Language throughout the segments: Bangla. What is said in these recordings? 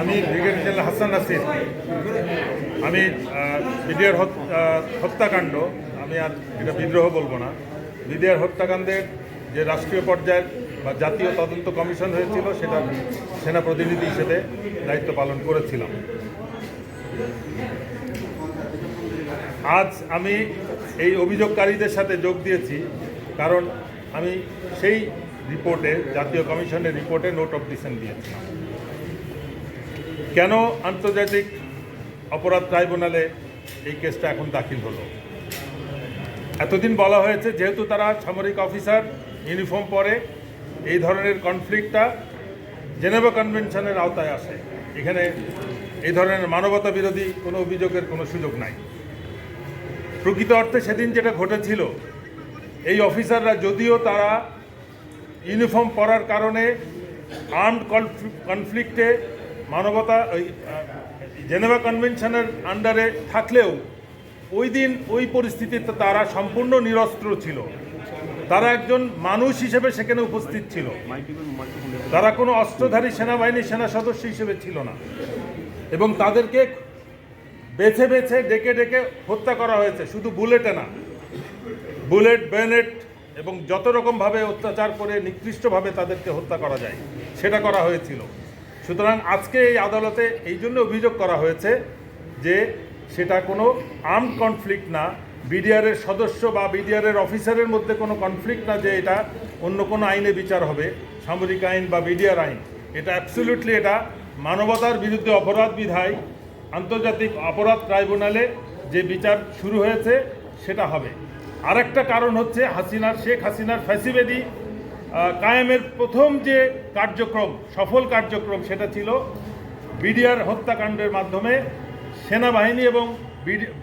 আমি ব্রিগেডিয়ার জেনারেল হাসান নাসির। আমি বিডিআর হত্যাকাণ্ড, আমি আর এটা বিদ্রোহ বলবো না, বিডিআর হত্যাকাণ্ডের যে রাষ্ট্রীয় পর্যায়ের বা জাতীয় তদন্ত কমিশন হয়েছিল সেটা সেনা প্রতিনিধি হিসেবে দায়িত্ব পালন করেছিলাম। আজ আমি এই অভিযোগকারীদের সাথে যোগ দিয়েছি কারণ আমি সেই রিপোর্টে, জাতীয় কমিশনের রিপোর্টে নোট অফ ডিসেন্ট দিয়েছিলাম। কেন আন্তর্জাতিক অপরাধ ট্রাইব্যুনালে এই কেসটা এখন দাখিল হলো? এতদিন বলা হয়েছে যেহেতু তারা সামরিক অফিসার, ইউনিফর্ম পরে, এই ধরনের কনফ্লিক্টটা জেনেভা কনভেনশনের আওতায় আসে, এখানে এই ধরনের মানবতা বিরোধী কোনো অভিযোগের কোনো সুযোগ নাই। প্রকৃত অর্থে সেদিন যেটা ঘটেছিল, এই অফিসাররা যদিও তারা ইউনিফর্ম পরার কারণে আর্মড কনফ্লিক্টে মানবতা জেনেভা কনভেনশনের আন্ডারে থাকলেও ওই দিন ওই পরিস্থিতিতে তারা সম্পূর্ণ নিরস্ত্র ছিল। তারা একজন মানুষ হিসেবে সেখানে উপস্থিত ছিল, তারা কোনো অস্ত্রধারী সেনাবাহিনীর সেনা সদস্য হিসেবে ছিল না, এবং তাদেরকে বেছে বেছে ডেকে ডেকে হত্যা করা হয়েছে। শুধু বুলেটে না, বুলেট, বেনেট এবং যত রকমভাবে অত্যাচার করে নিকৃষ্টভাবে তাদেরকে হত্যা করা যায় সেটা করা হয়েছিল। সুতরাং আজকে এই আদালতে এই জন্য অভিযোগ করা হয়েছে যে সেটা কোনো আর্মড কনফ্লিক্ট না, বিডিআরের সদস্য বা বিডিআরের অফিসারের মধ্যে কোনো কনফ্লিক্ট না, যে এটা অন্য কোনো আইনে বিচার হবে, সামরিক আইন বা বিডিআর আইন। এটা অ্যাবসলিউটলি এটা মানবতার বিরুদ্ধে অপরাধ বিধায় আন্তর্জাতিক অপরাধ ট্রাইব্যুনালে যে বিচার শুরু হয়েছে সেটা হবে। আরেকটা কারণ হচ্ছে শেখ হাসিনার ফ্যাসিবাদী কায়েমের প্রথম যে কার্যক্রম, সফল কার্যক্রম, সেটা ছিল বিডিআর হত্যাকাণ্ডের মাধ্যমে সেনাবাহিনী এবং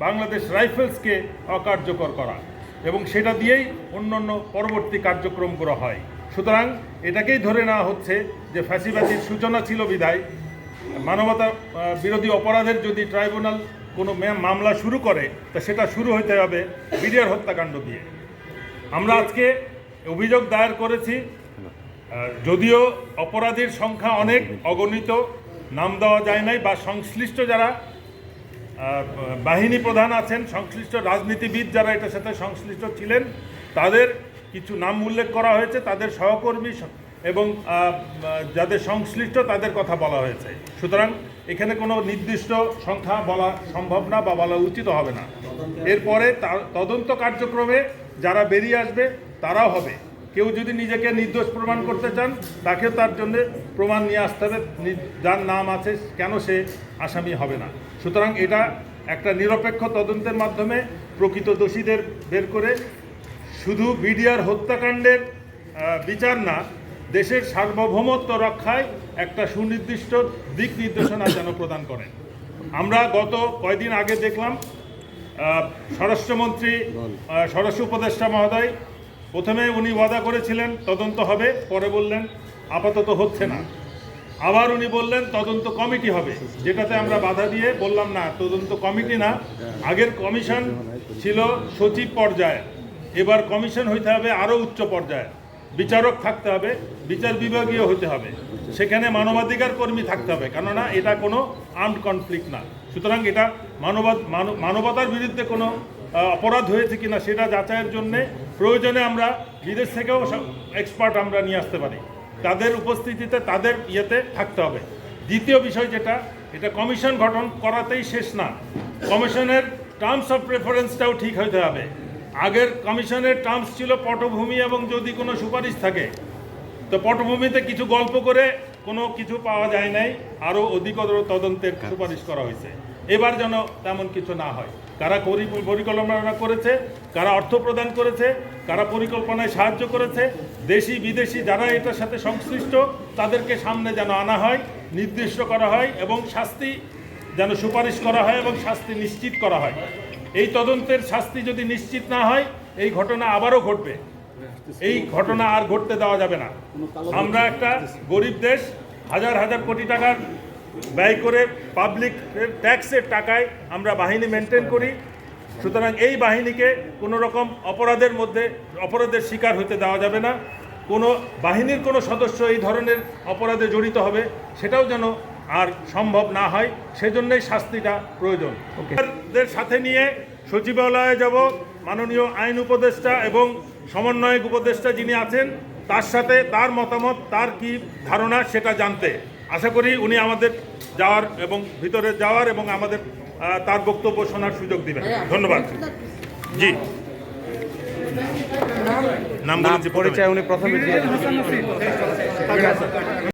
বাংলাদেশ রাইফেলসকে অকার্যকর করা, এবং সেটা দিয়েই অন্যান্য পরবর্তী কার্যক্রমগুলো হয়। সুতরাং এটাকেই ধরে নেওয়া হচ্ছে যে ফ্যাসিবাদীর সূচনা ছিল বিধায় মানবতা বিরোধী অপরাধের যদি ট্রাইব্যুনাল কোনো মামলা শুরু করে তা সেটা শুরু হতে হবে বিডিআর হত্যাকাণ্ড দিয়ে। আমরা আজকে অভিযোগ দায়ের করেছি, যদিও অপরাধীর সংখ্যা অনেক, অগণিত, নাম দেওয়া যায় নাই, বা সংশ্লিষ্ট যারা বাহিনী প্রধান আছেন, সংশ্লিষ্ট রাজনীতিবিদ যারা এটার সাথে সংশ্লিষ্ট ছিলেন, তাদের কিছু নাম উল্লেখ করা হয়েছে, তাদের সহকর্মী এবং যাদের সংশ্লিষ্ট তাদের কথা বলা হয়েছে। সুতরাং এখানে কোনো নির্দিষ্ট সংখ্যা বলা সম্ভব না বা বলা উচিত হবে না। এরপরে তদন্ত কার্যক্রমে যারা বেরিয়ে আসবে তারাও হবে। কেউ যদি নিজেকে নির্দোষ প্রমাণ করতে চান, তাকেও তার জন্য প্রমাণ নিয়ে আসতে হবে, যার নাম আছে কেন সে আসামি হবে না। সুতরাং এটা একটা নিরপেক্ষ তদন্তের মাধ্যমে প্রকৃত দোষীদের বের করে শুধু বিডিআর হত্যাকাণ্ডের বিচার না, দেশের সার্বভৌমত্ব রক্ষায় একটা সুনির্দিষ্ট দিক নির্দেশনা যেন প্রদান করেন। আমরা গত কয়েকদিন আগে দেখলাম স্বরাষ্ট্রমন্ত্রী, স্বরাষ্ট্র উপদেষ্টা মহোদয়, প্রথমে উনি ওয়াদা করেছিলেন তদন্ত হবে, পরে বললেন আপাতত হচ্ছে না। আবার উনি বললেন তদন্ত কমিটি হবে, যেটাতে আমরা বাধা দিয়ে বললাম না, তদন্ত কমিটি না, আগের কমিশন ছিল সচিব পর্যায়ে, এবার কমিশন হইতে হবে আরও উচ্চ পর্যায়ে, বিচারক থাকতে হবে, বিচার বিভাগীয় হতে হবে, সেখানে মানবাধিকার কর্মী থাকতে হবে, কেননা এটা কোনো আর্মড কনফ্লিক্ট না। সুতরাং এটা মানবতার বিরুদ্ধে কোনো অপরাধ হয়েছে কিনা সেটা যাচাইয়ের জন্যে প্রয়োজনে আমরা বিদেশ থেকেও এক্সপার্ট আমরা নিয়ে আসতে পারি, তাদের উপস্থিতিতে তাদের ইয়েতে থাকতে হবে। দ্বিতীয় বিষয় যেটা, এটা কমিশন গঠন করাতেই শেষ না, কমিশনের টার্মস অফ প্রেফারেন্সটাও ঠিক হতে হবে। আগের কমিশনের টার্মস ছিল পটভূমি এবং যদি কোনো সুপারিশ থাকে, তো পটভূমিতে কিছু গল্প করে কোনো কিছু পাওয়া যায় নাই, আরও অধিকতর তদন্তের সুপারিশ করা হয়েছে। এবার যেন তেমন কিছু না হয়। কারা পরিকল্পনা করেছে, কারা অর্থ প্রদান করেছে, কারা পরিকল্পনায় সাহায্য করেছে, দেশি বিদেশি যারা এটার সাথে সংশ্লিষ্ট, তাদেরকে সামনে যেন আনা হয়, নির্দিষ্ট করা হয়, এবং শাস্তি যেন সুপারিশ করা হয় এবং শাস্তি নিশ্চিত করা হয়। এই তদন্তের শাস্তি যদি নিশ্চিত না হয়, এই ঘটনা আবারও ঘটবে। এই ঘটনা আর ঘটতে দেওয়া যাবে না। আমরা একটা গরিব দেশ, হাজার হাজার কোটি টাকার ব্যয় করে পাবলিক ট্যাক্সের টাকায় আমরা বাহিনী মেনটেন করি। সুতরাং এই বাহিনীকে কোনো রকম অপরাধের শিকার হতে দেওয়া যাবে না। কোনো বাহিনীর কোনো সদস্য এই ধরনের অপরাধে জড়িত হবে সেটাও যেন আর সম্ভব না হয় সেজন্যই শাস্তিটা প্রয়োজন। ওদের সাথে নিয়ে সচিবালয়ে যাব, মাননীয় আইন উপদেষ্টা এবং সমন্বয়ক উপদেষ্টা যিনি আছেন তার সাথে তার মতামত, তার কি ধারণা সেটা জানতে। আশা করি উনি আমাদের যাওয়ার এবং ভিতরে যাওয়ার এবং আমাদের তার বক্তব্য শোনার সুযোগ দিবেন। ধন্যবাদ। জি, নাম পরিচয় উনি প্রথমে